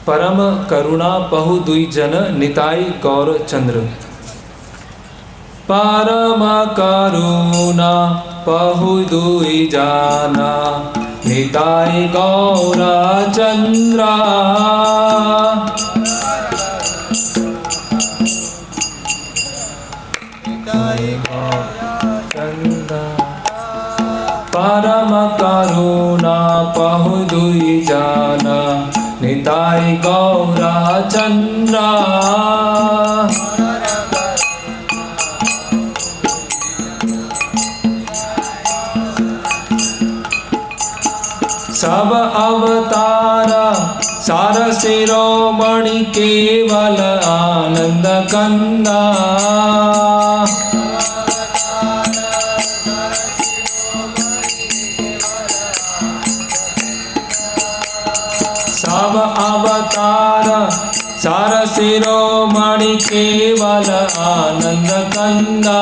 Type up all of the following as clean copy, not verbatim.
परम करुणा पहु दुई जन निताई गौर चंद्र। परम करुणा पहु दुई जाना निताई गौर चंद्रा। परम करुणा पहु दुई जाना निताई गौरा चंद्रा। सब अवतार सार शिरोमणि केवल आनंद कंदा। सब अवतार सार शिरोमणि केवल आनंद कंदा।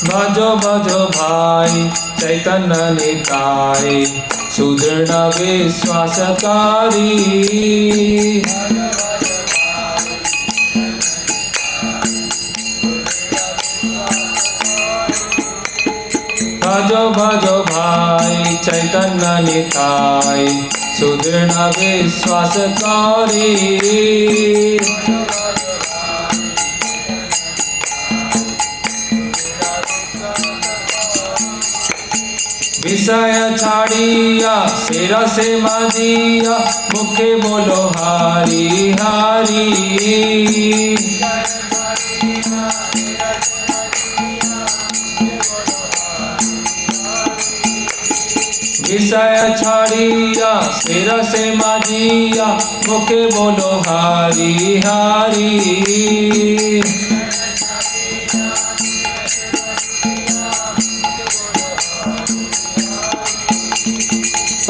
भजो भजो भाई चैतन्य निताई सुदृढ़ विश्वासकारी। भजो भजो भाई चैतन्य निताई सुदृढ़ विश्वासकारी। विषय छाड़िया सिर से मदिया मुखे बोलो हारी हारी। विषय छाड़िया सिर से मदिया मुखे बोलो हारी हारी।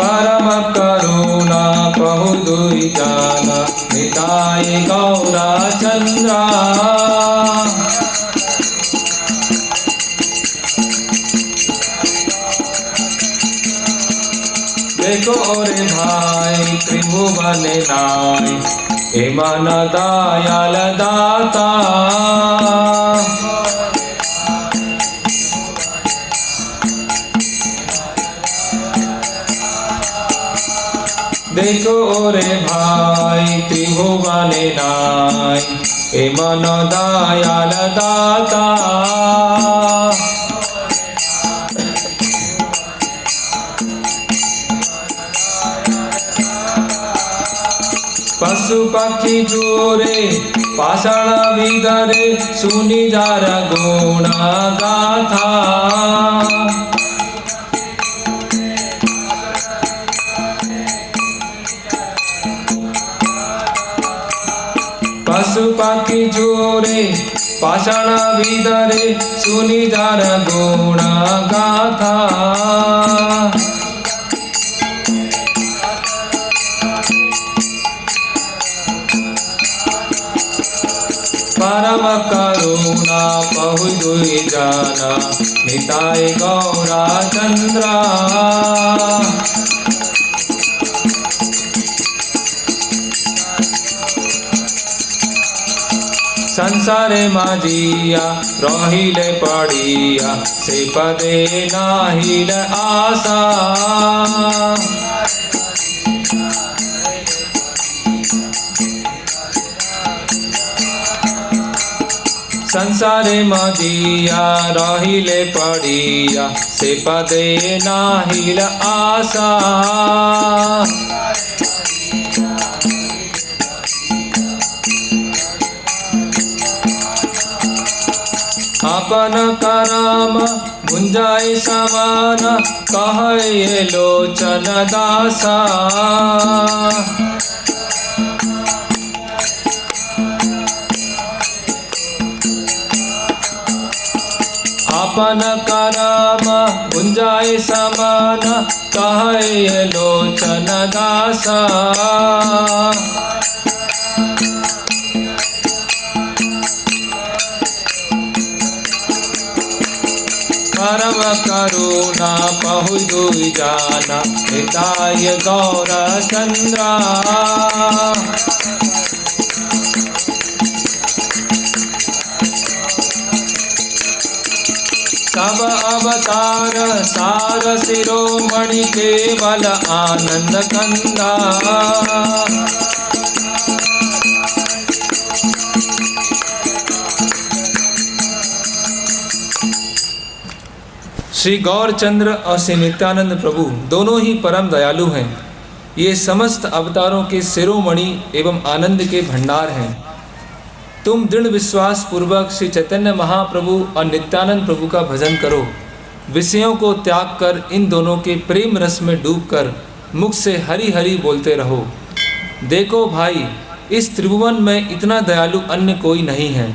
परम करुणा पहु दुई जाना निताई गौरा चंद्रा। देखो रे भाई त्रिभुवन नाय हे मन दयाल दाता। देखो रे भाई त्रिभुवन नाय हे मन दयाल दाता। पशु पक्षी जोरे पाषाण विधरे सुनि जार गुण गाथा। पशु पक्षी जोरे पाषाण विधरे सुनि जार गुण गाथा। परम करुणा पहु दुई जाना निताई गौरा चंद्रा। संसारे माजिया रहिले पड़िया से पदे नाहिल आशा। संसारे मदिया रहिले पड़िया से पदे नाहिल आशा। अपन करम गुंजाई समान कहे लोचन दासा। अपन करम गुंजाई समान कहे लोचन दासा। परम करुणा पहु दुई जाना निताय गौर चंद्रा। सब अवतार सार शिरोमणि केवल आनंद कंदा। श्री गौरचंद्र और श्री नित्यानंद प्रभु दोनों ही परम दयालु हैं। ये समस्त अवतारों के शिरोमणि एवं आनंद के भंडार हैं। तुम दृढ़ विश्वास पूर्वक श्री चैतन्य महाप्रभु और नित्यानंद प्रभु का भजन करो। विषयों को त्याग कर इन दोनों के प्रेम रस में डूबकर मुख से हरि हरि बोलते रहो। देखो भाई, इस त्रिभुवन में इतना दयालु अन्य कोई नहीं है।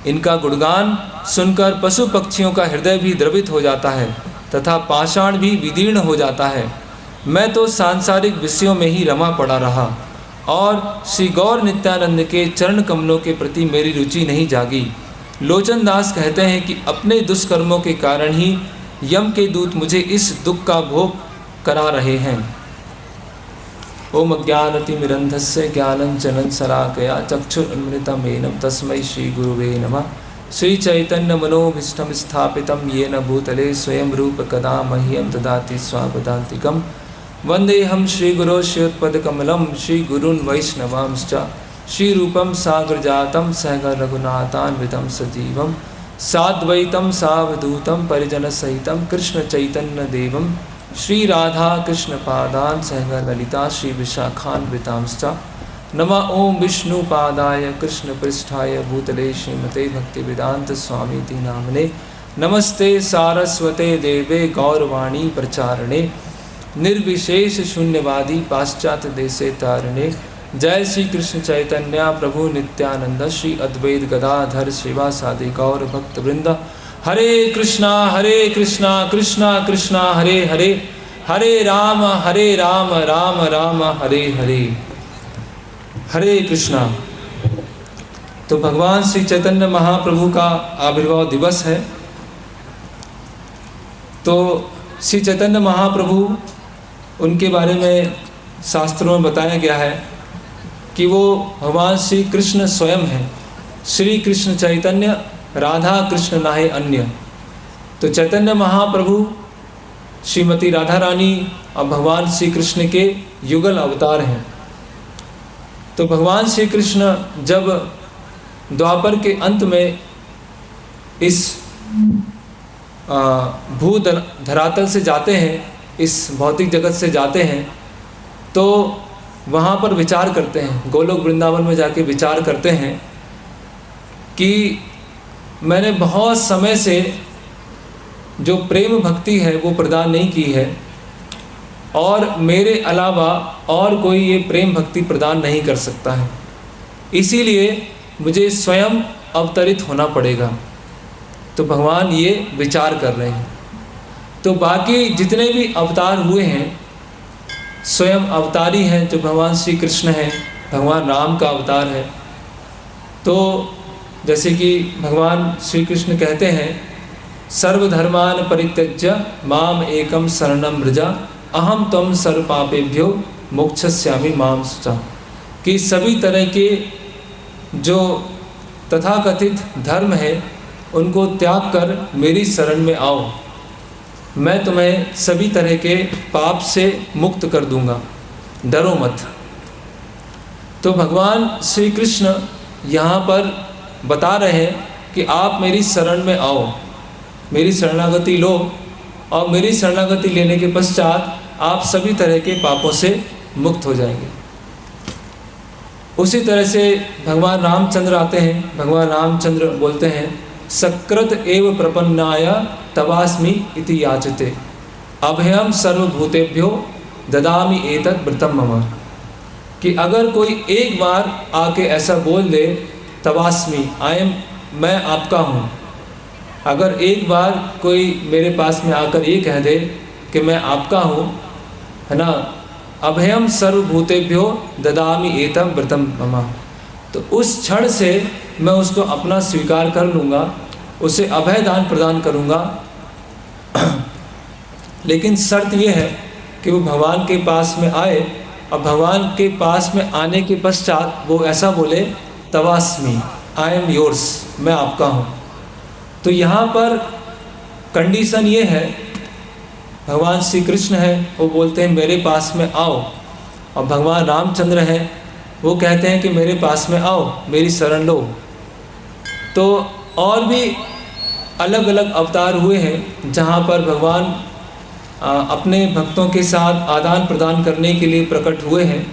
इनका गुणगान सुनकर पशु पक्षियों का हृदय भी द्रवित हो जाता है तथा पाषाण भी विदीर्ण हो जाता है। मैं तो सांसारिक विषयों में ही रमा पड़ा रहा और श्री गौर नित्यानंद के चरण कमलों के प्रति मेरी रुचि नहीं जागी। लोचन दास कहते हैं कि अपने दुष्कर्मों के कारण ही यम के दूत मुझे इस दुख का भोग करा रहे हैं। ओम अज्ञानतिमिरन्धस्य ज्ञानञ्जनं शलाकया चक्षुरुन्मिलितं तस्मै श्री गुरुवे नमः। श्री चैतन्य मनोभीष्टं स्थापितं येन भूतले स्वयं रूप कदा मह्यं ददाति स्वापदान्तिकम्। वंदेहम श्रीगुरो श्रीयुत्पदकमलं श्रीगुरून् वैष्णवांश्च श्रीरूपं साग्रजातं सहगण रघुनाथान्वितं सजीवं साद्वैतं सावधूतं परिजनसहितं कृष्णचैतन्यदेवं श्रीराधा कृष्णपादान् सहगण ललिता श्रीविशाखान्वितांश्च। नमः ओं विष्णुपादाय कृष्णपृष्ठाय भूतले श्रीमते भक्तिवेदांत स्वामीति नामने। नमस्ते सारस्वते देवे गौरवाणी प्रचारणे निर्विशेष शून्यवादी पाश्चात्य देशे तारणे। जय श्री कृष्ण चैतन्य प्रभु नित्यानंद श्री अद्वैत गदाधर शिवासादि गौर भक्त वृंद। हरे कृष्णा कृष्णा कृष्णा हरे हरे, हरे राम राम राम हरे हरे। हरे कृष्णा। तो भगवान श्री चैतन्य महाप्रभु का आविर्भाव दिवस है। तो श्री चैतन्य महाप्रभु, उनके बारे में शास्त्रों में बताया गया है कि वो भगवान श्री कृष्ण स्वयं हैं। श्री कृष्ण चैतन्य राधा कृष्ण नाहे अन्य। तो चैतन्य महाप्रभु श्रीमती राधा रानी और भगवान श्री कृष्ण के युगल अवतार हैं। तो भगवान श्री कृष्ण जब द्वापर के अंत में इस भू धरातल से जाते हैं, इस भौतिक जगत से जाते हैं, तो वहाँ पर विचार करते हैं, गोलोक वृंदावन में जाके विचार करते हैं कि मैंने बहुत समय से जो प्रेम भक्ति है वो प्रदान नहीं की है और मेरे अलावा और कोई ये प्रेम भक्ति प्रदान नहीं कर सकता है, इसीलिए मुझे स्वयं अवतरित होना पड़ेगा। तो भगवान ये विचार कर रहे हैं। तो बाकी जितने भी अवतार हुए हैं स्वयं अवतारी हैं, जो भगवान श्री कृष्ण हैं, भगवान राम का अवतार है। तो जैसे कि भगवान श्री कृष्ण कहते हैं, सर्वधर्मान परित्यज्य माम एकम शरणम व्रजा अहम त्वं सर्व पापेभ्यो मोक्षयिष्यामि मां शुचा। कि सभी तरह के जो तथाकथित धर्म है उनको त्याग कर मेरी शरण में आओ, मैं तुम्हें सभी तरह के पाप से मुक्त कर दूंगा, डरो मत। तो भगवान श्री कृष्ण यहाँ पर बता रहे हैं कि आप मेरी शरण में आओ, मेरी शरणागति लो और मेरी शरणागति लेने के पश्चात आप सभी तरह के पापों से मुक्त हो जाएंगे। उसी तरह से भगवान रामचंद्र आते हैं। भगवान रामचंद्र बोलते हैं, सकृत एव प्रपन्नाय तवास्मि इति याचते अभयम सर्वभूतेभ्यो ददामि एतत् व्रतम मम। कि अगर कोई एक बार आके ऐसा बोल दे, तवास्मि मैं आपका हूँ। अगर एक बार कोई मेरे पास में आकर ये कह दे कि मैं आपका हूँ, है ना, अभयम सर्वभूतेभ्यो ददामि एतम् व्रतम मम, तो उस क्षण से मैं उसको अपना स्वीकार कर लूँगा, उसे अभय दान प्रदान करूँगा लेकिन शर्त ये है कि वो भगवान के पास में आए और भगवान के पास में आने के पश्चात वो ऐसा बोले, तवास्मी, आई एम योर्स, मैं आपका हूँ। तो यहाँ पर कंडीशन ये है, भगवान श्री कृष्ण है वो बोलते हैं मेरे पास में आओ, और भगवान रामचंद्र हैं वो कहते हैं कि मेरे पास में आओ, मेरी शरण लो। तो और भी अलग अलग अवतार हुए हैं जहाँ पर भगवान अपने भक्तों के साथ आदान प्रदान करने के लिए प्रकट हुए हैं।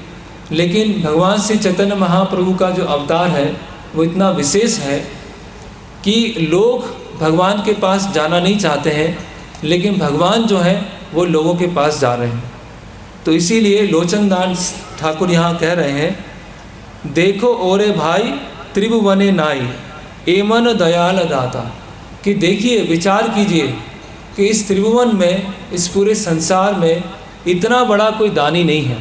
लेकिन भगवान श्री चैतन्य महाप्रभु का जो अवतार है वो इतना विशेष है कि लोग भगवान के पास जाना नहीं चाहते हैं, लेकिन भगवान जो है वो लोगों के पास जा रहे हैं। तो इसीलिए लोचन दास ठाकुर यहाँ कह रहे हैं, देखो ओरे भाई त्रिभुवने नाई, एमन दयाल दाता, कि देखिए, विचार कीजिए कि इस त्रिभुवन में, इस पूरे संसार में इतना बड़ा कोई दानी नहीं है।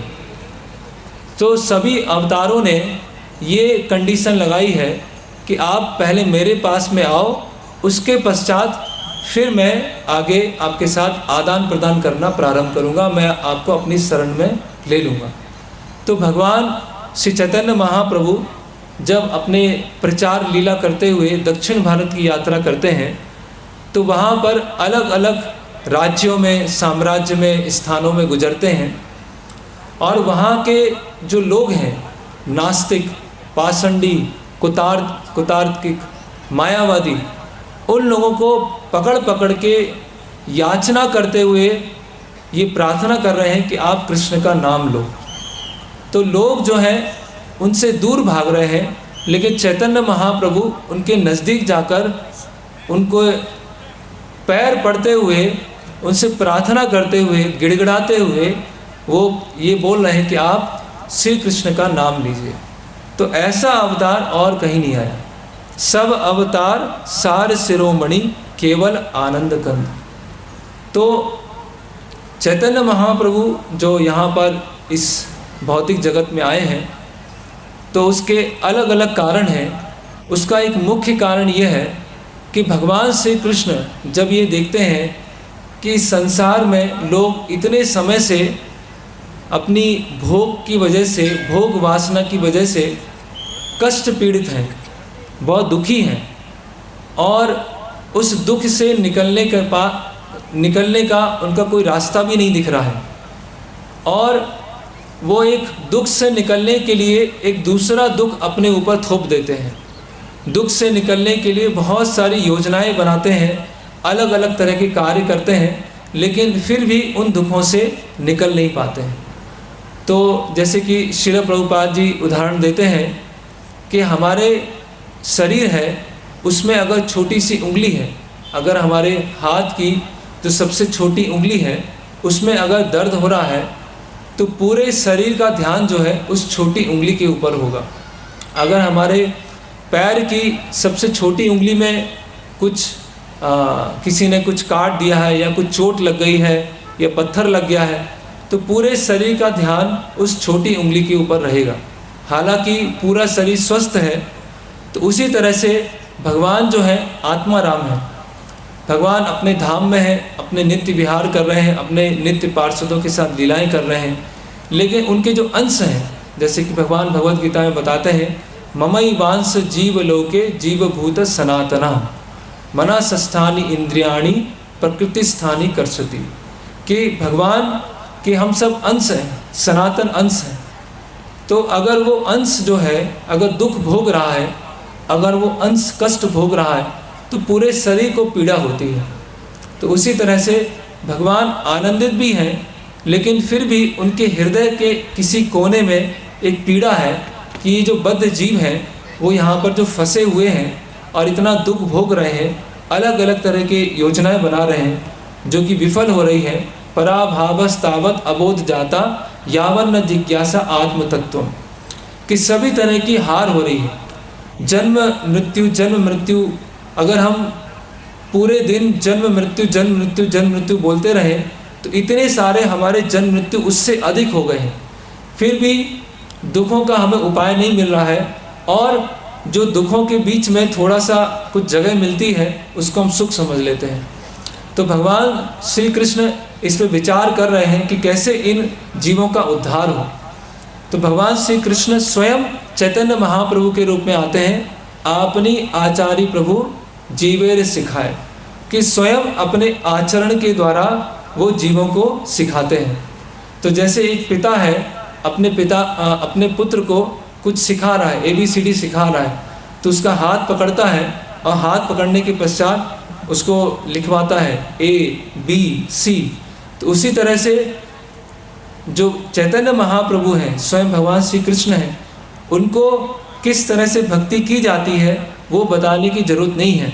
तो सभी अवतारों ने ये कंडीशन लगाई है कि आप पहले मेरे पास में आओ, उसके पश्चात फिर मैं आगे आपके साथ आदान प्रदान करना प्रारंभ करूंगा, मैं आपको अपनी शरण में ले लूँगा। तो भगवान श्री चैतन्य महाप्रभु जब अपने प्रचार लीला करते हुए दक्षिण भारत की यात्रा करते हैं तो वहाँ पर अलग अलग राज्यों में, साम्राज्य में, स्थानों में गुजरते हैं, और वहाँ के जो लोग हैं, नास्तिक, पाषंडी, कुतार्किक, मायावादी, उन लोगों को पकड़ पकड़ के याचना करते हुए ये प्रार्थना कर रहे हैं कि आप कृष्ण का नाम लो। तो लोग जो हैं उनसे दूर भाग रहे हैं, लेकिन चैतन्य महाप्रभु उनके नज़दीक जाकर उनको पैर पड़ते हुए, उनसे प्रार्थना करते हुए, गिड़गिड़ाते हुए वो ये बोल रहे हैं कि आप श्री कृष्ण का नाम लीजिए। तो ऐसा अवतार और कहीं नहीं आया। सब अवतार सार शिरोमणि, केवल आनंद कंद। तो चैतन्य महाप्रभु जो यहाँ पर इस भौतिक जगत में आए हैं तो उसके अलग अलग कारण हैं। उसका एक मुख्य कारण यह है कि भगवान श्री कृष्ण जब ये देखते हैं कि संसार में लोग इतने समय से अपनी भोग की वजह से, भोग वासना की वजह से कष्ट पीड़ित हैं, बहुत दुखी हैं, और उस दुख से निकलने का उनका कोई रास्ता भी नहीं दिख रहा है, और वो एक दुख से निकलने के लिए एक दूसरा दुख अपने ऊपर थोप देते हैं। दुख से निकलने के लिए बहुत सारी योजनाएं बनाते हैं, अलग अलग तरह के कार्य करते हैं, लेकिन फिर भी उन दुखों से निकल नहीं पाते हैं। तो जैसे कि श्रील प्रभुपाद जी उदाहरण देते हैं कि हमारे शरीर है, उसमें अगर छोटी सी उंगली है, अगर हमारे हाथ की जो सबसे छोटी उंगली है उसमें अगर दर्द हो रहा है तो पूरे शरीर का ध्यान जो है उस छोटी उंगली के ऊपर होगा। अगर हमारे पैर की सबसे छोटी उंगली में कुछ किसी ने कुछ काट दिया है या कुछ चोट लग गई है या पत्थर लग गया है तो पूरे शरीर का ध्यान उस छोटी उंगली के ऊपर रहेगा, हालांकि पूरा शरीर स्वस्थ है। तो उसी तरह से भगवान जो है आत्मा राम है, भगवान अपने धाम में है, अपने नित्य विहार कर रहे हैं, अपने नित्य पार्षदों के साथ लीलाएं कर रहे हैं, लेकिन उनके जो अंश हैं, जैसे कि भगवान भगवद गीता में बताते हैं, ममई वांस जीव लोके जीवभूत सनातना मना सस्थानी इंद्रियाणी प्रकृति स्थानी कर्षति, कि भगवान के हम सब अंश हैं, सनातन अंश हैं। तो अगर वो अंश जो है अगर दुख भोग रहा है, अगर वो अंश कष्ट भोग रहा है तो पूरे शरीर को पीड़ा होती है। तो उसी तरह से भगवान आनंदित भी हैं, लेकिन फिर भी उनके हृदय के किसी कोने में एक पीड़ा है कि ये जो बद्ध जीव हैं वो यहाँ पर जो फंसे हुए हैं और इतना दुख भोग रहे हैं, अलग अलग तरह की योजनाएं बना रहे हैं जो कि विफल हो रही है। पराभावस्तावत अबोध जाता यावन न जिज्ञासा आत्म तत्व, कि सभी तरह की हार हो रही है। जन्म मृत्यु, अगर हम पूरे दिन जन्म मृत्यु बोलते रहें तो इतने सारे हमारे जन्म मृत्यु उससे अधिक हो गए हैं, फिर भी दुखों का हमें उपाय नहीं मिल रहा है। और जो दुखों के बीच में थोड़ा सा कुछ जगह मिलती है उसको हम सुख समझ लेते हैं। तो भगवान श्री कृष्ण इस पर विचार कर रहे हैं कि कैसे इन जीवों का उद्धार हो। तो भगवान श्री कृष्ण स्वयं चैतन्य महाप्रभु के रूप में आते हैं, आपनी आचार्य प्रभु जीवेर सिखाए, कि स्वयं अपने आचरण के द्वारा वो जीवों को सिखाते हैं। तो जैसे एक पिता है अपने पुत्र को कुछ सिखा रहा है, ABCD सिखा रहा है, तो उसका हाथ पकड़ता है और हाथ पकड़ने के पश्चात उसको लिखवाता है ABC। तो उसी तरह से जो चैतन्य महाप्रभु हैं, स्वयं भगवान श्री कृष्ण हैं, उनको किस तरह से भक्ति की जाती है वो बताने की जरूरत नहीं है,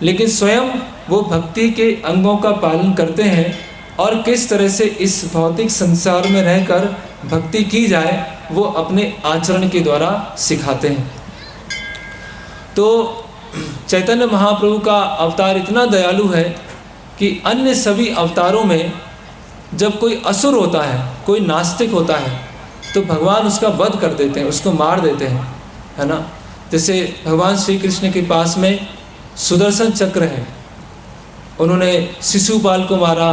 लेकिन स्वयं वो भक्ति के अंगों का पालन करते हैं और किस तरह से इस भौतिक संसार में रहकर भक्ति की जाए वो अपने आचरण के द्वारा सिखाते हैं। तो चैतन्य महाप्रभु का अवतार इतना दयालु है कि अन्य सभी अवतारों में जब कोई असुर होता है, कोई नास्तिक होता है, तो भगवान उसका वध कर देते हैं, उसको मार देते हैं, है ना। जैसे भगवान श्री कृष्ण के पास में सुदर्शन चक्र है, उन्होंने शिशुपाल को मारा,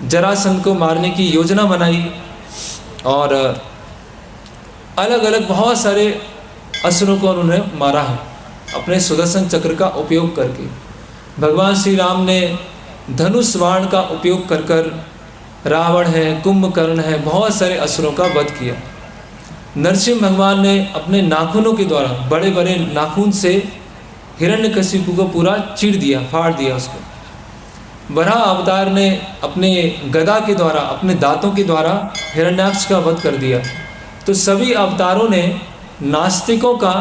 जरासंध को मारने की योजना बनाई और अलग अलग बहुत सारे असुरों को उन्होंने मारा है अपने सुदर्शन चक्र का उपयोग करके। भगवान श्री राम ने धनुष बाण का उपयोग कर कर रावण है, कुंभकर्ण है, बहुत सारे असुरों का वध किया। नरसिंह भगवान ने अपने नाखूनों के द्वारा, बड़े बड़े नाखून से हिरण्यकशिपु को पूरा चीर दिया, फाड़ दिया उसको। वराह अवतार ने अपने गदा के द्वारा, अपने दांतों के द्वारा हिरण्याक्ष का वध कर दिया। तो सभी अवतारों ने नास्तिकों का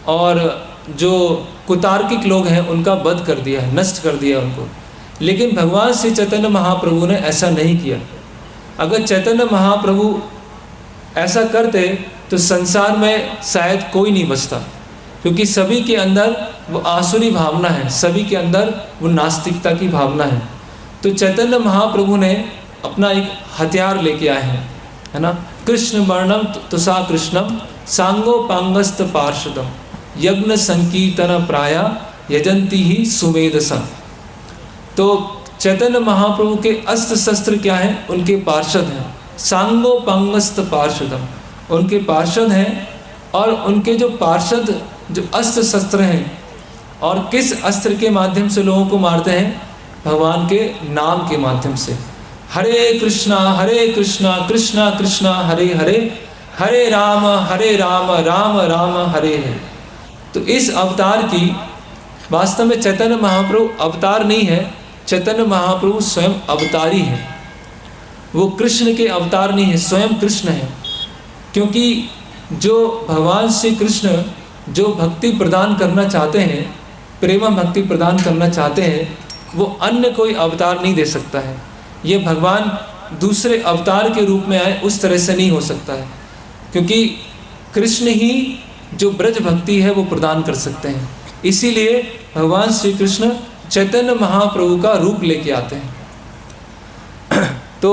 और जो कुतार्किक लोग हैं उनका वध कर दिया है, नष्ट कर दिया उनको। लेकिन भगवान श्री चैतन्य महाप्रभु ने ऐसा नहीं किया। अगर चैतन्य महाप्रभु ऐसा करते तो संसार में शायद कोई नहीं बचता, क्योंकि सभी के अंदर वो आसुरी भावना है, सभी के अंदर वो नास्तिकता की भावना है। तो चैतन्य महाप्रभु ने अपना एक हथियार लेके आए हैं, है ना। कृष्ण वर्णम तुषा कृष्णम सांगोपांगस्त पार्षदम यज्ञ संकीर्तन प्राया यजंती ही सुमेधसा। तो चैतन्य महाप्रभु के अस्त्र शस्त्र क्या हैं? उनके पार्षद हैं, सांगोपांगस्त पार्षदम, उनके पार्षद हैं। और उनके जो पार्षद जो अस्त्र शस्त्र हैं, और किस अस्त्र के माध्यम से लोगों को मारते हैं? भगवान के नाम के माध्यम से। हरे कृष्णा कृष्णा कृष्णा हरे हरे, हरे राम राम राम हरे हरे। तो इस अवतार की वास्तव में चैतन्य महाप्रभु अवतार नहीं है, चैतन्य महाप्रभु स्वयं अवतारी है। वो कृष्ण के अवतार नहीं है, स्वयं कृष्ण है। क्योंकि जो भगवान श्री कृष्ण जो भक्ति प्रदान करना चाहते हैं, प्रेम भक्ति प्रदान करना चाहते हैं, वो अन्य कोई अवतार नहीं दे सकता है। ये भगवान दूसरे अवतार के रूप में आए उस तरह से नहीं हो सकता है, क्योंकि कृष्ण ही जो ब्रज भक्ति है वो प्रदान कर सकते हैं। इसीलिए भगवान श्री कृष्ण चैतन्य महाप्रभु का रूप लेके आते हैं। तो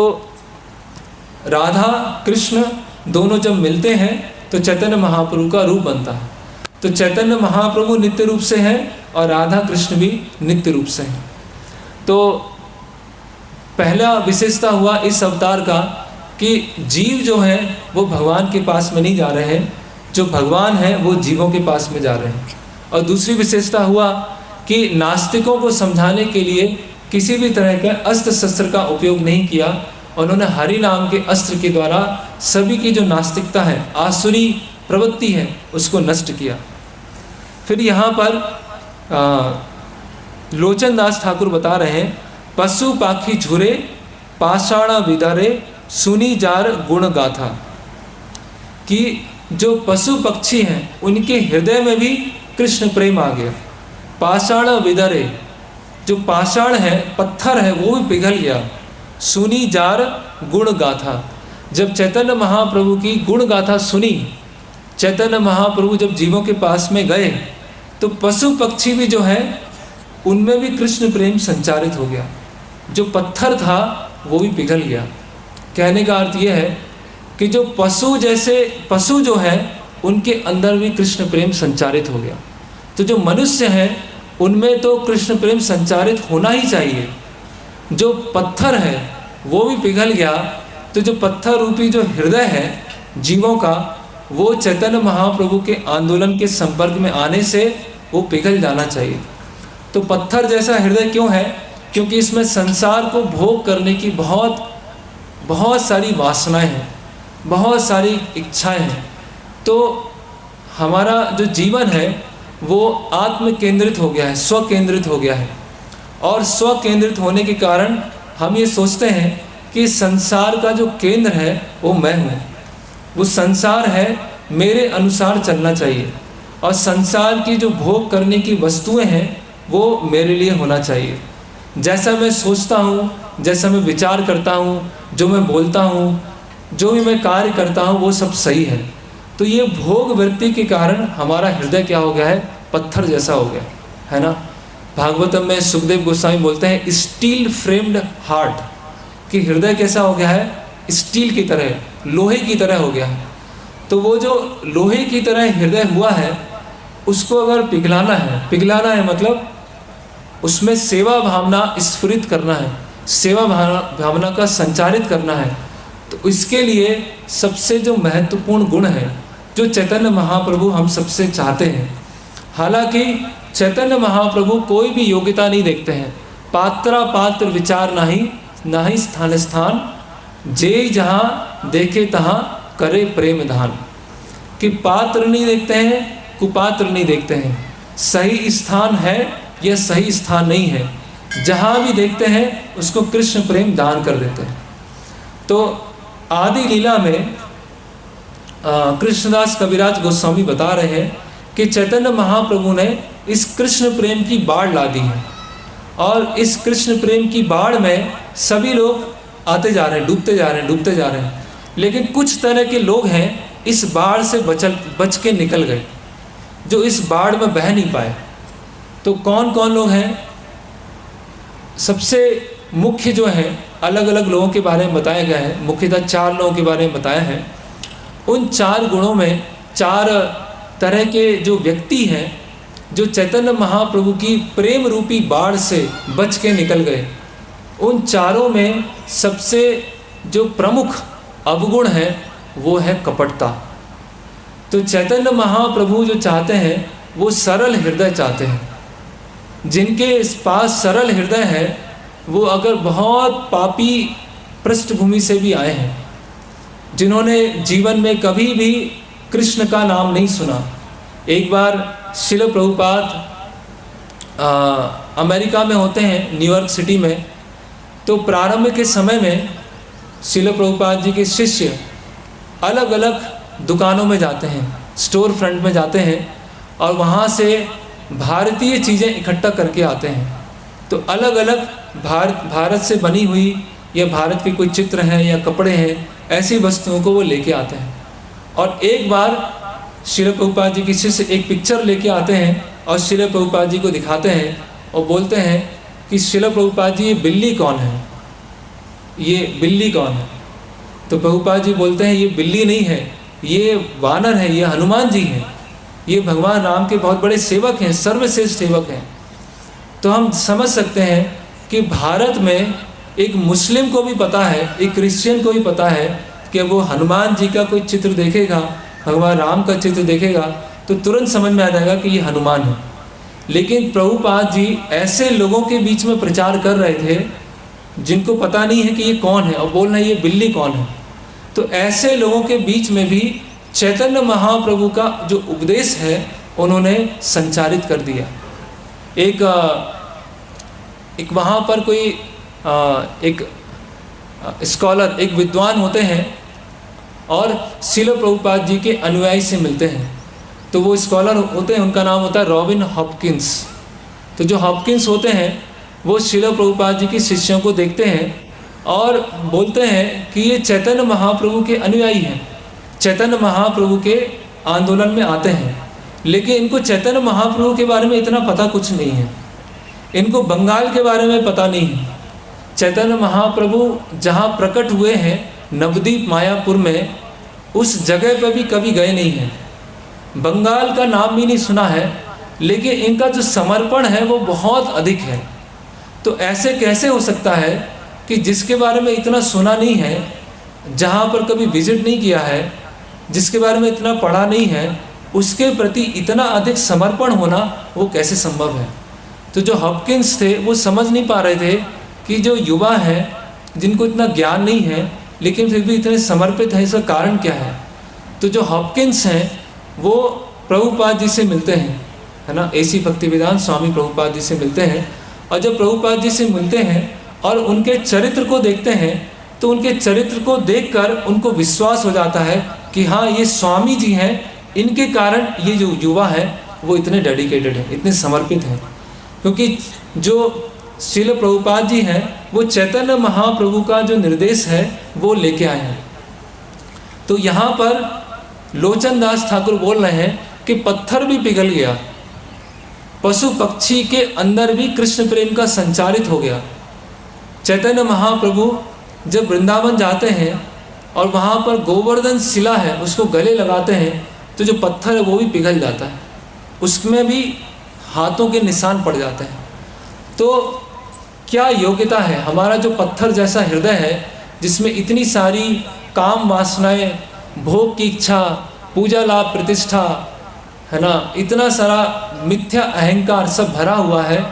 राधा कृष्ण दोनों जब मिलते हैं तो चैतन्य महाप्रभु का रूप बनता है। तो चैतन्य महाप्रभु नित्य रूप से हैं और राधा कृष्ण भी नित्य रूप से हैं। तो पहला विशेषता हुआ इस अवतार का कि जीव जो है वो भगवान के पास में नहीं जा रहे हैं, जो भगवान है वो जीवों के पास में जा रहे हैं। और दूसरी विशेषता हुआ कि नास्तिकों को समझाने के लिए किसी भी तरह के अस्त्र शस्त्र का उपयोग नहीं किया। उन्होंने हरि नाम के अस्त्र के द्वारा सभी की जो नास्तिकता है, आसुरी प्रवृत्ति है, उसको नष्ट किया। फिर यहाँ पर लोचन दास ठाकुर बता रहे हैं, पशु पाखी झुरे पाषाण विदारे सुनी जार गुण गाथा, कि जो पशु पक्षी हैं उनके हृदय में भी कृष्ण प्रेम आ गया। पाषाण विदारे, जो पाषाण है, पत्थर है, वो भी पिघल गया। सुनी जार गुण गाथा, जब चैतन्य महाप्रभु की गुण गाथा सुनी, चैतन्य महाप्रभु जब जीवों के पास में गए तो पशु पक्षी भी जो है उनमें भी कृष्ण प्रेम संचारित हो गया। जो पत्थर था वो भी पिघल गया। कहने का अर्थ यह है कि जो पशु जो है उनके अंदर भी कृष्ण प्रेम संचारित हो गया। तो जो मनुष्य हैं उनमें तो कृष्ण प्रेम संचारित होना ही चाहिए। जो पत्थर है वो भी पिघल गया, तो जो पत्थर रूपी जो हृदय है जीवों का, वो चैतन्य महाप्रभु के आंदोलन के संपर्क में आने से वो पिघल जाना चाहिए। तो पत्थर जैसा हृदय क्यों है? क्योंकि इसमें संसार को भोग करने की बहुत सारी वासनाएं हैं, बहुत सारी इच्छाएं हैं। तो हमारा जो जीवन है वो आत्म केंद्रित हो गया है, स्व केंद्रित हो गया है। और स्व केंद्रित होने के कारण हम ये सोचते हैं कि संसार का जो केंद्र है वो मैं हूँ, वो संसार है, मेरे अनुसार चलना चाहिए, और संसार की जो भोग करने की वस्तुएं हैं वो मेरे लिए होना चाहिए। जैसा मैं सोचता हूँ, जैसा मैं विचार करता हूँ, जो मैं बोलता हूँ, जो भी मैं कार्य करता हूँ, वो सब सही है। तो ये भोग वृत्ति के कारण हमारा हृदय क्या हो गया है? पत्थर जैसा हो गया है ना। भागवतम में सुखदेव गोस्वामी बोलते हैं स्टील फ्रेम्ड हार्ट, कि हृदय कैसा हो गया है? स्टील की तरह, लोहे की तरह हो गया है। तो वो जो लोहे की तरह हृदय हुआ है, उसको अगर पिघलाना है मतलब उसमें सेवा भावना स्फुरित करना है, सेवा भावना का संचारित करना है। तो इसके लिए सबसे जो महत्वपूर्ण गुण है, जो चैतन्य महाप्रभु हम सबसे चाहते हैं। हालांकि चैतन्य महाप्रभु कोई भी योग्यता नहीं देखते हैं, पात्रा पात्र विचार नाही स्थान स्थान, जे जहाँ देखे तहाँ करे प्रेम धान। कि पात्र नहीं देखते हैं, कुपात्र नहीं देखते हैं, सही स्थान है या सही स्थान नहीं है, जहाँ भी देखते हैं उसको कृष्ण प्रेम दान कर देते हैं। तो आदि लीला में कृष्णदास कविराज गोस्वामी बता रहे हैं कि चैतन्य महाप्रभु ने इस कृष्ण प्रेम की बाढ़ ला दी है, और इस कृष्ण प्रेम की बाढ़ में सभी लोग आते जा रहे हैं, डूबते जा रहे हैं। लेकिन कुछ तरह के लोग हैं इस बाढ़ से बच के निकल गए, जो इस बाढ़ में बह नहीं पाए। तो कौन कौन लोग हैं? सबसे मुख्य जो है, अलग अलग लोगों के बारे में बताया गया है, मुख्यतः 4 लोगों के बारे में बताया है। उन 4 गुणों में 4 तरह के जो व्यक्ति हैं, जो चैतन्य महाप्रभु की प्रेम रूपी बाढ़ से बच के निकल गए, उन 4 में सबसे जो प्रमुख अवगुण है वो है कपटता। तो चैतन्य महाप्रभु जो चाहते हैं वो सरल हृदय चाहते हैं। जिनके पास सरल हृदय है, वो अगर बहुत पापी पृष्ठभूमि से भी आए हैं, जिन्होंने जीवन में कभी भी कृष्ण का नाम नहीं सुना। एक बार शिल प्रभुपाद अमेरिका में होते हैं, न्यूयॉर्क सिटी में। तो प्रारंभ के समय में शिल प्रभुपाद जी के शिष्य अलग अलग दुकानों में जाते हैं, स्टोर फ्रंट में जाते हैं, और वहाँ से भारतीय चीज़ें इकट्ठा करके आते हैं। तो अलग अलग भारत से बनी हुई या भारत के कोई चित्र हैं या कपड़े हैं, ऐसी वस्तुओं को वो लेके आते हैं। और एक बार शिल प्रभुपाद जी के शिष्य एक पिक्चर लेके आते हैं और शिल प्रभुपाद जी को दिखाते हैं और बोलते हैं कि शिल प्रभुपाद जी ये बिल्ली कौन है, ये बिल्ली कौन है? तो प्रभुपाद जी बोलते हैं ये बिल्ली नहीं है, ये वानर है, ये हनुमान जी हैं, ये भगवान राम के बहुत बड़े सेवक हैं, सर्वश्रेष्ठ सेवक हैं। तो हम समझ सकते हैं कि भारत में एक मुस्लिम को भी पता है, एक क्रिश्चियन को भी पता है कि वो हनुमान जी का कोई चित्र देखेगा, भगवान राम का चित्र देखेगा, तो तुरंत समझ में आ जाएगा कि ये हनुमान है। लेकिन प्रभुपाद जी ऐसे लोगों के बीच में प्रचार कर रहे थे जिनको पता नहीं है कि ये कौन है, और बोल रहे हैं ये बिल्ली कौन है। तो ऐसे लोगों के बीच में भी चैतन्य महाप्रभु का जो उपदेश है उन्होंने संचारित कर दिया। एक वहाँ पर कोई एक स्कॉलर, एक विद्वान होते हैं और शिल प्रभुपाद जी के अनुयायी से मिलते हैं। तो वो स्कॉलर होते हैं, उनका नाम होता है रॉबिन हॉपकिंस। तो जो हॉपकिंस होते हैं वो शिल प्रभुपाद जी के शिष्यों को देखते हैं और बोलते हैं कि ये चैतन्य महाप्रभु के अनुयायी हैं, चैतन्य महाप्रभु के आंदोलन में आते हैं। लेकिन इनको चैतन्य महाप्रभु के बारे में इतना पता कुछ नहीं है, इनको बंगाल के बारे में पता नहीं है। चैतन्य महाप्रभु जहाँ प्रकट हुए हैं नवद्वीप मायापुर में, उस जगह पर भी कभी गए नहीं हैं, बंगाल का नाम भी नहीं सुना है। लेकिन इनका जो समर्पण है वो बहुत अधिक है। तो ऐसे कैसे हो सकता है कि जिसके बारे में इतना सुना नहीं है, जहाँ पर कभी विजिट नहीं किया है, जिसके बारे में इतना पढ़ा नहीं है, उसके प्रति इतना अधिक समर्पण होना वो कैसे संभव है। तो जो हॉपकिंस थे वो समझ नहीं पा रहे थे कि जो युवा हैं जिनको इतना ज्ञान नहीं है लेकिन फिर भी इतने समर्पित हैं, इसका कारण क्या है। तो जो हॉपकिंस हैं वो प्रभुपाद जी से मिलते हैं, है ना, एसी भक्तिवेदांत स्वामी प्रभुपाद जी से मिलते हैं। और जब प्रभुपाद जी से मिलते हैं और उनके चरित्र को देखते हैं तो उनके चरित्र को देखकर उनको विश्वास हो जाता है कि हाँ, ये स्वामी जी हैं, इनके कारण ये जो युवा है वो इतने डेडिकेटेड हैं, इतने समर्पित हैं। क्योंकि जो श्रील प्रभुपाद जी हैं वो चैतन्य महाप्रभु का जो निर्देश है वो लेके आए हैं। तो यहाँ पर लोचन दास ठाकुर बोल रहे हैं कि पत्थर भी पिघल गया, पशु पक्षी के अंदर भी कृष्ण प्रेम का संचारित हो गया। चैतन्य महाप्रभु जब वृंदावन जाते हैं और वहाँ पर गोवर्धन शिला है उसको गले लगाते हैं तो जो पत्थर है वो भी पिघल जाता है, उसमें भी हाथों के निशान पड़ जाते हैं। तो क्या योग्यता है, हमारा जो पत्थर जैसा हृदय है जिसमें इतनी सारी काम वासनाएं, भोग की इच्छा, पूजा लाभ प्रतिष्ठा, है ना, इतना सारा मिथ्या अहंकार सब भरा हुआ है,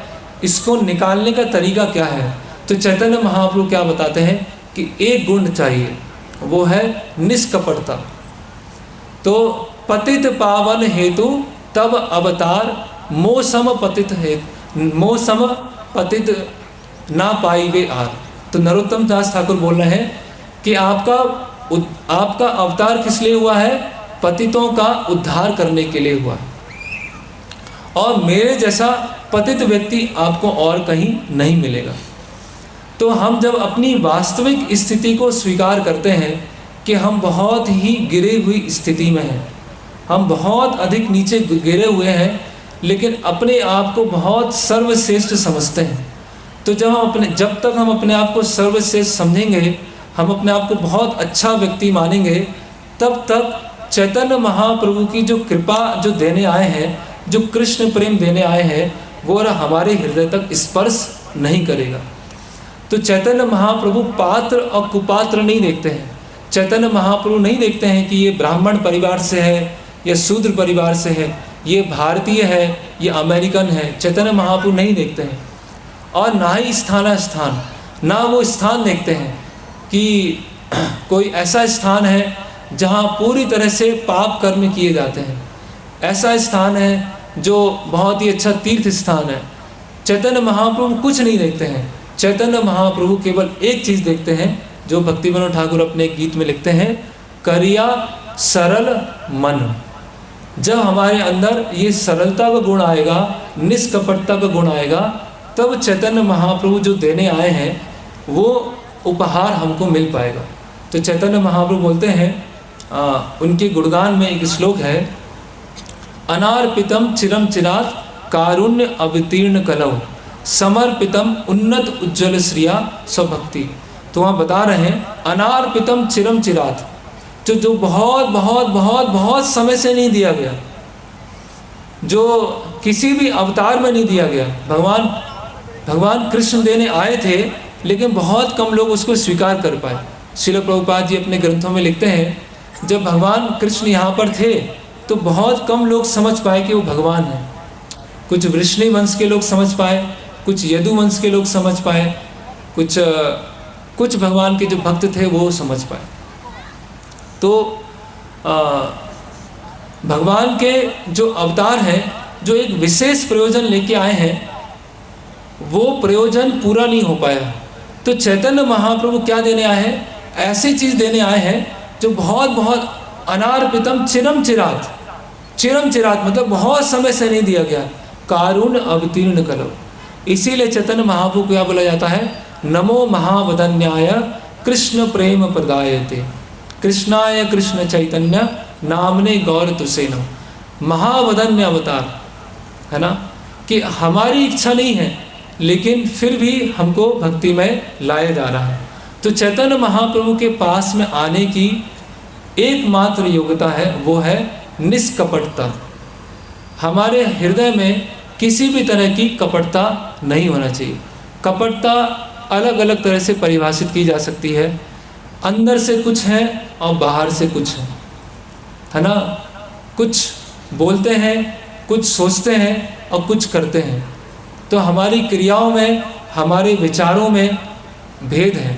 इसको निकालने का तरीका क्या है। तो चैतन्य महाप्रभु क्या बताते हैं कि एक गुण चाहिए, वो है निष्कपटता। तो पतित पावन हेतु तब अवतार मोसम पतित है, मोसम पतित ना पाई वे आर। तो नरोत्तम दास ठाकुर बोल रहे हैं कि आपका अवतार किस लिए हुआ है, पतितों का उद्धार करने के लिए हुआ, और मेरे जैसा पतित व्यक्ति आपको और कहीं नहीं मिलेगा। तो हम जब अपनी वास्तविक स्थिति को स्वीकार करते हैं कि हम बहुत ही गिरी हुई स्थिति में हैं, हम बहुत अधिक नीचे गिरे हुए हैं, लेकिन अपने आप को बहुत सर्वश्रेष्ठ समझते हैं। तो जब तक हम अपने आप को सर्वश्रेष्ठ समझेंगे, हम अपने आप को बहुत अच्छा व्यक्ति मानेंगे, तब तक चैतन्य महाप्रभु की जो कृपा जो देने आए हैं, जो कृष्ण प्रेम देने आए हैं, वो हमारे हृदय तक स्पर्श नहीं करेगा। तो चैतन्य महाप्रभु पात्र और कुपात्र नहीं देखते हैं। चैतन्य महाप्रभु नहीं देखते हैं कि ये ब्राह्मण परिवार से है या शूद्र परिवार से है, ये भारतीय है, ये अमेरिकन है। चैतन्य महाप्रभु नहीं देखते हैं। और ना ही स्थान, ना वो स्थान देखते हैं कि कोई ऐसा स्थान है जहाँ पूरी तरह से पाप कर्म किए जाते हैं, ऐसा स्थान है जो बहुत ही अच्छा तीर्थ स्थान है। चैतन्य महाप्रभु कुछ नहीं देखते हैं। चैतन्य महाप्रभु केवल एक चीज़ देखते हैं, जो भक्ति विनोद ठाकुर अपने गीत में लिखते हैं, करिया सरल मन। जब हमारे अंदर ये सरलता का गुण आएगा, निष्कपटता का गुण आएगा, तब चैतन्य महाप्रभु जो देने आए हैं वो उपहार हमको मिल पाएगा। तो चैतन्य महाप्रभु बोलते हैं, उनके गुणगान में एक श्लोक है, अनार्पितम चिरम चिरात कारुण्य अवतीर्ण कलौ समर्पितम उन्नत उज्ज्वल श्रिया स्वभक्ति। तो वहाँ बता रहे हैं अनार्पितम चिरम चिरात, जो बहुत बहुत बहुत बहुत समय से नहीं दिया गया, जो किसी भी अवतार में नहीं दिया गया। भगवान कृष्ण देने आए थे, लेकिन बहुत कम लोग उसको स्वीकार कर पाए। श्रील प्रभुपाद जी अपने ग्रंथों में लिखते हैं, जब भगवान कृष्ण यहाँ पर थे तो बहुत कम लोग समझ पाए कि वो भगवान हैं। कुछ वृष्णि वंश के लोग समझ पाए, कुछ यदु वंश के लोग समझ पाए, कुछ भगवान के जो भक्त थे वो समझ पाए। तो भगवान के जो अवतार हैं, जो एक विशेष प्रयोजन लेके आए हैं, वो प्रयोजन पूरा नहीं हो पाया। तो चैतन्य महाप्रभु क्या देने आए हैं, ऐसी चीज़ देने आए हैं जो बहुत बहुत अनार्पितम चिरम चिरात, चिरम चिरात मतलब बहुत समय से नहीं दिया गया, कारुण्य अवतीर्ण करो। इसीलिए चैतन्य महाप्रभु को क्या बोला जाता है, नमो महावदन्याय कृष्ण प्रेम प्रदायते कृष्णाय कृष्ण चैतन्य नामने गौर तुसेनो। महावदन्य अवतार है ना, कि हमारी इच्छा नहीं है लेकिन फिर भी हमको भक्ति में लाया जा रहा है। तो चैतन्य महाप्रभु के पास में आने की एकमात्र योग्यता है, वो है निष्कपटता। हमारे हृदय में किसी भी तरह की कपटता नहीं होना चाहिए। कपटता अलग अलग तरह से परिभाषित की जा सकती है। अंदर से कुछ है और बाहर से कुछ है ना। कुछ बोलते हैं, कुछ सोचते हैं और कुछ करते हैं। तो हमारी क्रियाओं में, हमारे विचारों में भेद है।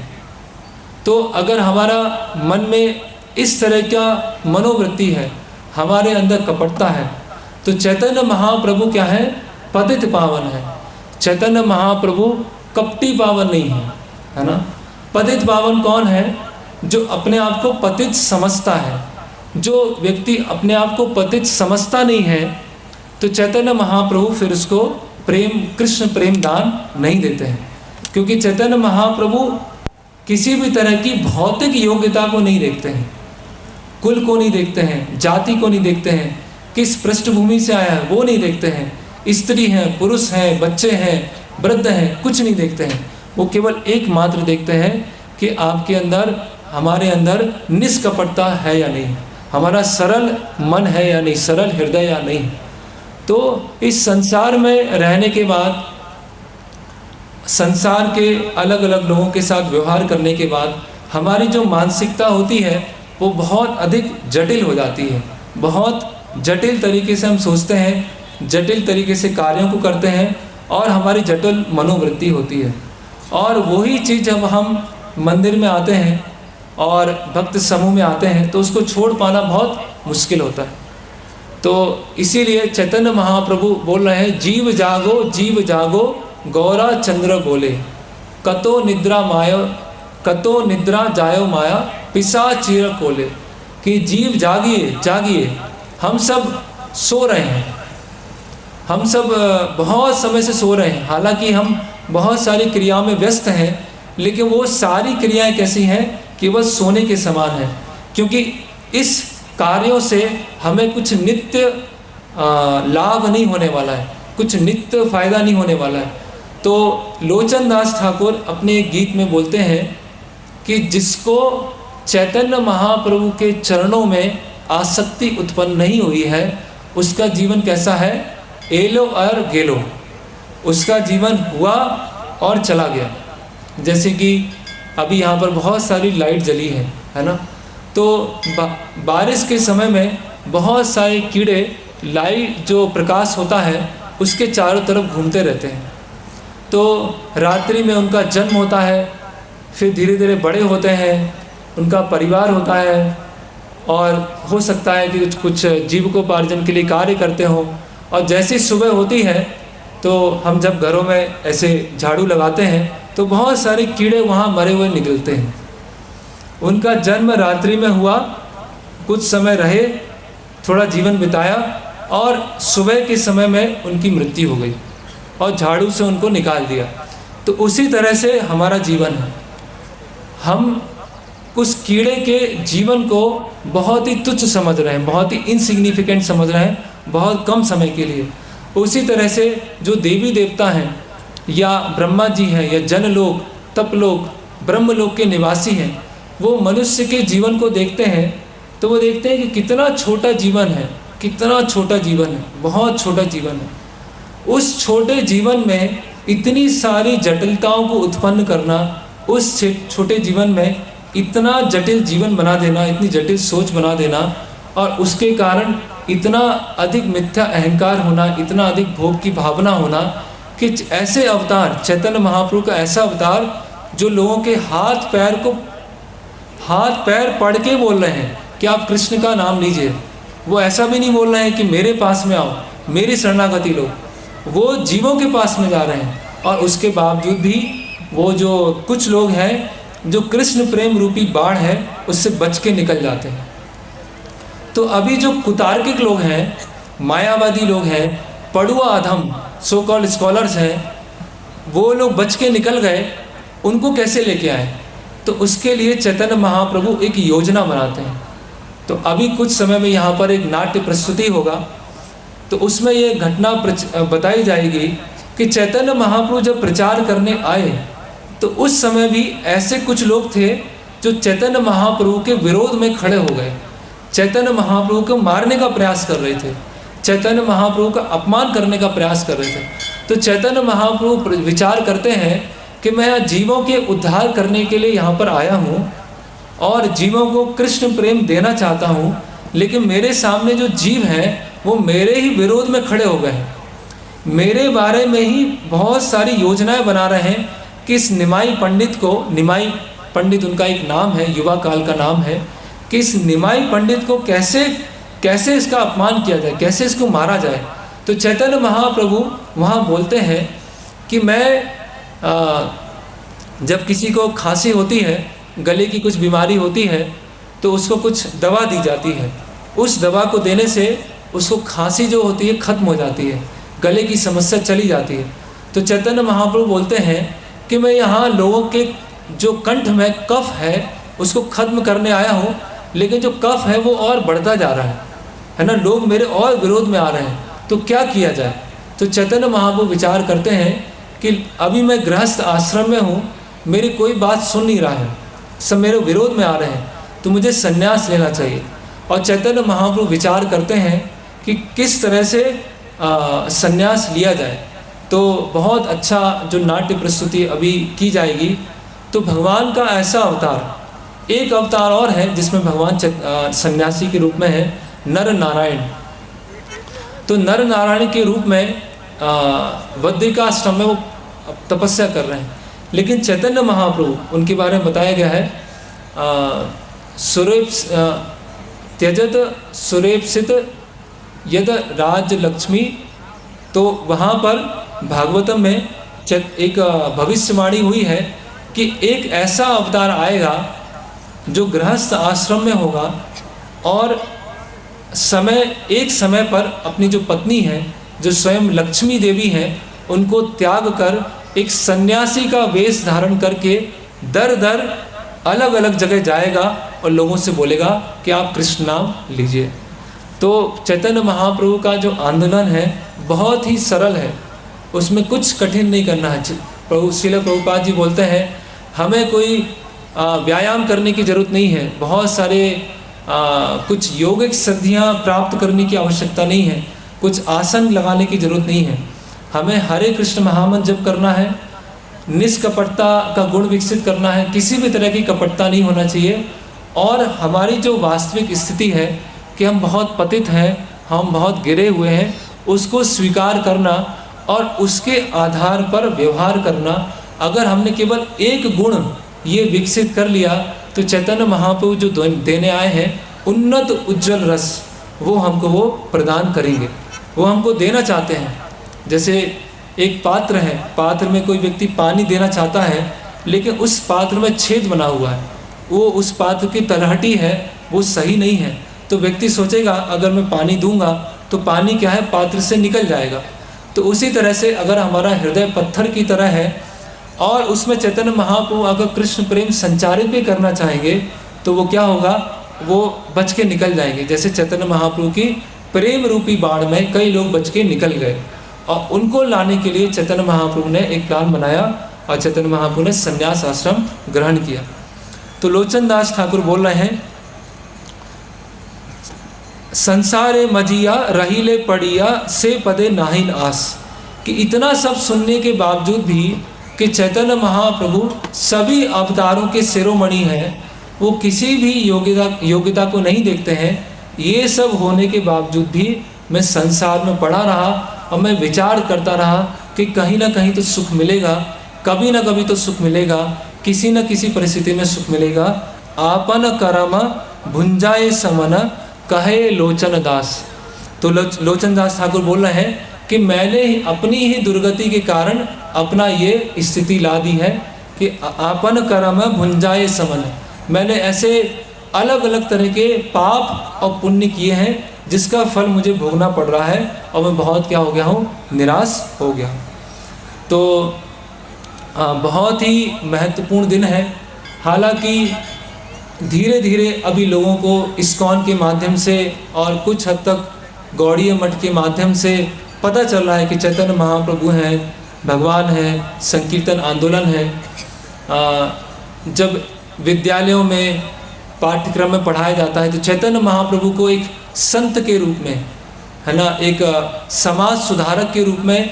तो अगर हमारा मन में इस तरह का मनोवृत्ति है, हमारे अंदर कपटता है, तो चैतन्य महाप्रभु क्या है? पतित पावन है। चैतन्य महाप्रभु कपटी पावन नहीं है ना। पतित पावन कौन है? जो अपने आप को पतित समझता है। जो व्यक्ति अपने आप को पतित समझता नहीं है, तो चैतन्य महाप्रभु फिर उसको प्रेम, कृष्ण प्रेम दान नहीं देते हैं। क्योंकि चैतन्य महाप्रभु किसी भी तरह की भौतिक योग्यता को नहीं देखते हैं, कुल को नहीं देखते हैं, जाति को नहीं देखते हैं, किस पृष्ठभूमि से आया है वो नहीं देखते हैं, स्त्री हैं, पुरुष हैं, बच्चे हैं, वृद्ध हैं, कुछ नहीं देखते हैं। वो केवल एकमात्र देखते हैं कि आपके अंदर, हमारे अंदर निष्कपटता है या नहीं, हमारा सरल मन है या नहीं, सरल हृदय या नहीं। तो इस संसार में रहने के बाद, संसार के अलग अलग लोगों के साथ व्यवहार करने के बाद हमारी जो मानसिकता होती है वो बहुत अधिक जटिल हो जाती है। बहुत जटिल तरीके से हम सोचते हैं, जटिल तरीके से कार्यों को करते हैं और हमारी जटिल मनोवृत्ति होती है। और वही चीज़ जब हम मंदिर में आते हैं और भक्त समूह में आते हैं तो उसको छोड़ पाना बहुत मुश्किल होता है। तो इसीलिए चैतन्य महाप्रभु बोल रहे हैं, जीव जागो, जीव जागो, गौरा चंद्र बोले, कतो निद्रा माया, कतो निद्रा जायो माया, पिसा चीर कोले। कि जीव जागिए, जागिए, हम सब सो रहे हैं, हम सब बहुत समय से सो रहे हैं। हालांकि हम बहुत सारी क्रियाओं में व्यस्त हैं, लेकिन वो सारी क्रियाएं कैसी हैं कि वह सोने के समान है। क्योंकि इस कार्यों से हमें कुछ नित्य लाभ नहीं होने वाला है, कुछ नित्य फायदा नहीं होने वाला है। तो लोचन दास ठाकुर अपने एक गीत में बोलते हैं कि जिसको चैतन्य महाप्रभु के चरणों में आसक्ति उत्पन्न नहीं हुई है, उसका जीवन कैसा है? एलो और गेलो, उसका जीवन हुआ और चला गया। जैसे कि अभी यहाँ पर बहुत सारी लाइट जली है ना। तो बारिश के समय में बहुत सारे कीड़े लाइट जो प्रकाश होता है उसके चारों तरफ घूमते रहते हैं। तो रात्रि में उनका जन्म होता है, फिर धीरे धीरे बड़े होते हैं, उनका परिवार होता है, और हो सकता है कि कुछ जीविकोपार्जन के लिए कार्य करते हों। और जैसी सुबह होती है तो हम जब घरों में ऐसे झाड़ू लगाते हैं तो बहुत सारे कीड़े वहाँ मरे हुए निकलते हैं। उनका जन्म रात्रि में हुआ, कुछ समय रहे, थोड़ा जीवन बिताया और सुबह के समय में उनकी मृत्यु हो गई और झाड़ू से उनको निकाल दिया। तो उसी तरह से हमारा जीवन है। हम उस कीड़े के जीवन को बहुत ही तुच्छ समझ रहे हैं, बहुत ही इनसिग्निफिकेंट समझ रहे हैं, बहुत कम समय के लिए। उसी तरह से जो देवी देवता हैं या ब्रह्मा जी हैं या जनलोक, तपलोक, ब्रह्मलोक के निवासी हैं, वो मनुष्य के जीवन को देखते हैं तो वो देखते हैं कि कितना छोटा जीवन है, कितना छोटा जीवन है, बहुत छोटा जीवन है। उस छोटे जीवन में इतनी सारी जटिलताओं को उत्पन्न करना, उस छोटे जीवन में इतना जटिल जीवन बना देना, इतनी जटिल सोच बना देना, और उसके कारण इतना अधिक मिथ्या अहंकार होना, इतना अधिक भोग की भावना होना कि ऐसे अवतार, चैतन्य महाप्रभु का ऐसा अवतार जो लोगों के हाथ पैर पढ़ के बोल रहे हैं कि आप कृष्ण का नाम लीजिए। वो ऐसा भी नहीं बोल रहे हैं कि मेरे पास में आओ, मेरी शरणागति लो। वो जीवों के पास में जा रहे हैं, और उसके बावजूद भी वो जो कुछ लोग हैं जो कृष्ण प्रेम रूपी बाढ़ है उससे बच के निकल जाते हैं। तो अभी जो कुतार्किक लोग हैं, मायावादी लोग हैं, पड़ुआ अधम सो कॉल्ड स्कॉलर्स हैं, वो लोग बच के निकल गए। उनको कैसे लेके आए? तो उसके लिए चैतन्य महाप्रभु एक योजना बनाते हैं। तो अभी कुछ समय में यहाँ पर एक नाट्य प्रस्तुति होगा, तो उसमें ये घटना बताई जाएगी कि चैतन्य महाप्रभु जब प्रचार करने आए तो उस समय भी ऐसे कुछ लोग थे जो चैतन्य महाप्रभु के विरोध में खड़े हो गए, चैतन्य महाप्रभु को मारने का प्रयास कर रहे थे, चैतन्य महाप्रभु का अपमान करने का प्रयास कर रहे थे। तो चैतन्य महाप्रभु विचार करते हैं कि मैं जीवों के उद्धार करने के लिए यहाँ पर आया हूँ और जीवों को कृष्ण प्रेम देना चाहता हूँ, लेकिन मेरे सामने जो जीव हैं वो मेरे ही विरोध में खड़े हो गए हैं, मेरे बारे में ही बहुत सारी योजनाएं बना रहे हैं कि इस निमाई पंडित को, निमाई पंडित उनका एक नाम है, युवा काल का नाम है, कि इस निमाई पंडित को कैसे इसका अपमान किया जाए, कैसे इसको मारा जाए। तो चैतन्य महाप्रभु वहाँ बोलते हैं कि मैं जब किसी को खांसी होती है, गले की कुछ बीमारी होती है, तो उसको कुछ दवा दी जाती है, उस दवा को देने से उसको खांसी जो होती है ख़त्म हो जाती है, गले की समस्या चली जाती है। तो चैतन्य महाप्रभु बोलते हैं कि मैं यहाँ लोगों के जो कंठ में कफ है उसको ख़त्म करने आया हूँ, लेकिन जो कफ है वो और बढ़ता जा रहा है ना, लोग मेरे और विरोध में आ रहे हैं, तो क्या किया जाए। तो चैतन्य महाप्रभु विचार करते हैं कि अभी मैं गृहस्थ आश्रम में हूँ, मेरी कोई बात सुन नहीं रहा है, सब मेरे विरोध में आ रहे हैं, तो मुझे संन्यास लेना चाहिए। और चैतन्य महाप्रभु विचार करते हैं कि किस तरह से संन्यास लिया जाए। तो बहुत अच्छा जो नाट्य प्रस्तुति अभी की जाएगी, तो भगवान का ऐसा अवतार, एक अवतार और है जिसमें भगवान सन्यासी के रूप में है, नर नारायण। तो नर नारायण के रूप में बद्रिकाश्रम में वो तपस्या कर रहे हैं, लेकिन चैतन्य महाप्रभु उनके बारे में बताया गया है, त्यजत सुरेप्सित यद राज लक्ष्मी। तो वहाँ पर भागवतम में एक भविष्यवाणी हुई है कि एक ऐसा अवतार आएगा जो गृहस्थ आश्रम में होगा और एक समय पर अपनी जो पत्नी है, जो स्वयं लक्ष्मी देवी है, उनको त्याग कर एक सन्यासी का वेश धारण करके दर दर अलग अलग जगह जाएगा और लोगों से बोलेगा कि आप कृष्ण नाम लीजिए। तो चैतन्य महाप्रभु का जो आंदोलन है बहुत ही सरल है, उसमें कुछ कठिन नहीं करना है। प्रभु श्रील प्रभुपाद जी बोलते हैं हमें कोई व्यायाम करने की ज़रूरत नहीं है, बहुत सारे कुछ योगिक सिद्धियाँ प्राप्त करने की आवश्यकता नहीं है, कुछ आसन लगाने की ज़रूरत नहीं है। हमें हरे कृष्ण महामंत्र जप करना है, निष्कपटता का गुण विकसित करना है, किसी भी तरह की कपटता नहीं होना चाहिए। और हमारी जो वास्तविक स्थिति है कि हम बहुत पतित हैं, हम बहुत गिरे हुए हैं, उसको स्वीकार करना और उसके आधार पर व्यवहार करना। अगर हमने केवल एक गुण ये विकसित कर लिया तो चैतन्य महाप्रभु जो देने आए हैं उन्नत उज्जवल रस, वो हमको वो प्रदान करेंगे, वो हमको देना चाहते हैं। जैसे एक पात्र है, पात्र में कोई व्यक्ति पानी देना चाहता है, लेकिन उस पात्र में छेद बना हुआ है, वो उस पात्र की तलहटी है वो सही नहीं है, तो व्यक्ति सोचेगा अगर मैं पानी दूंगा तो पानी क्या है, पात्र से निकल जाएगा। तो उसी तरह से अगर हमारा हृदय पत्थर की तरह है और उसमें चैतन्य महाप्रभु अगर कृष्ण प्रेम संचारित भी करना चाहेंगे तो वो क्या होगा, वो बच के निकल जाएंगे। जैसे चैतन्य महाप्रभु की प्रेम रूपी बाढ़ में कई लोग बच के निकल गए और उनको लाने के लिए चैतन्य महाप्रभु ने एक प्लान बनाया और चैतन्य महाप्रभु ने संन्यास आश्रम ग्रहण किया। तो लोचन दास ठाकुर बोल रहे हैं, संसारे मजिया रहीले पड़िया से पदे नाहिन आस, कि इतना सब सुनने के बावजूद भी कि चैतन्य महाप्रभु सभी अवतारों के शिरोमणि हैं, वो किसी भी योग्यता को नहीं देखते हैं। ये सब होने के बावजूद भी मैं संसार में पड़ा रहा और मैं विचार करता रहा कि कहीं ना कहीं तो सुख मिलेगा, कभी ना कभी तो सुख मिलेगा, किसी न किसी परिस्थिति में सुख मिलेगा। आपन करम भुंजाए समन कहे लोचन दास। तो लोचन दास ठाकुर बोल रहे हैं कि मैंने अपनी ही दुर्गति के कारण अपना ये स्थिति ला दी है कि आपन कर्म भुंजाए समन, मैंने ऐसे अलग अलग तरह के पाप और पुण्य किए हैं जिसका फल मुझे भोगना पड़ रहा है और मैं बहुत क्या हो गया हूँ, निराश हो गया। तो बहुत ही महत्वपूर्ण दिन है। हालांकि धीरे धीरे अभी लोगों को इस्कॉन के माध्यम से और कुछ हद तक गौड़ीय मठ के माध्यम से पता चल रहा है कि चैतन्य महाप्रभु हैं, भगवान हैं, संकीर्तन आंदोलन है। जब विद्यालयों में पाठ्यक्रम में पढ़ाया जाता है तो चैतन्य महाप्रभु को एक संत के रूप में, है ना, एक समाज सुधारक के रूप में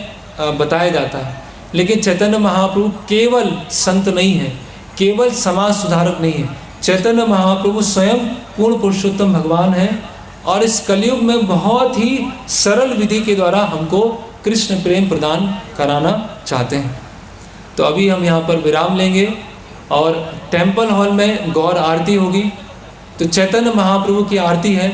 बताया जाता है। लेकिन चैतन्य महाप्रभु केवल संत नहीं है, केवल समाज सुधारक नहीं है। चैतन्य महाप्रभु स्वयं पूर्ण पुरुषोत्तम भगवान है और इस कलयुग में बहुत ही सरल विधि के द्वारा हमको कृष्ण प्रेम प्रदान कराना चाहते हैं। तो अभी हम यहाँ पर विराम लेंगे और टेम्पल हॉल में गौर आरती होगी। तो चैतन्य महाप्रभु की आरती है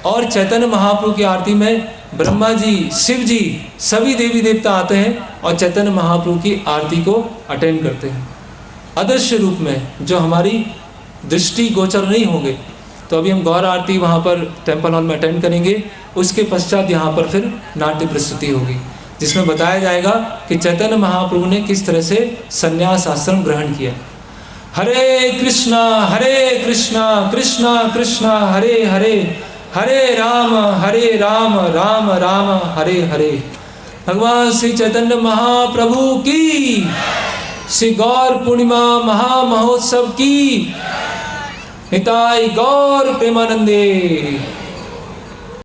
और चैतन्य महाप्रभु की आरती में ब्रह्मा जी, शिव जी, सभी देवी देवता आते हैं और चैतन्य महाप्रभु की आरती को अटेंड करते हैं अदृश्य रूप में, जो हमारी दृष्टि गोचर नहीं होंगे। तो अभी हम गौर आरती वहाँ पर टेम्पल हॉल में अटेंड करेंगे। उसके पश्चात यहाँ पर फिर नाट्य प्रस्तुति होगी, जिसमें बताया जाएगा कि चैतन्य महाप्रभु ने किस तरह से संन्यास आश्रम ग्रहण किया। हरे कृष्णा कृष्णा कृष्णा हरे हरे, हरे राम राम राम हरे हरे। भगवान श्री चैतन्य महाप्रभु की, श्री गौर पूर्णिमा महामहोत्सव की, निताई गौर प्रेमानंदे।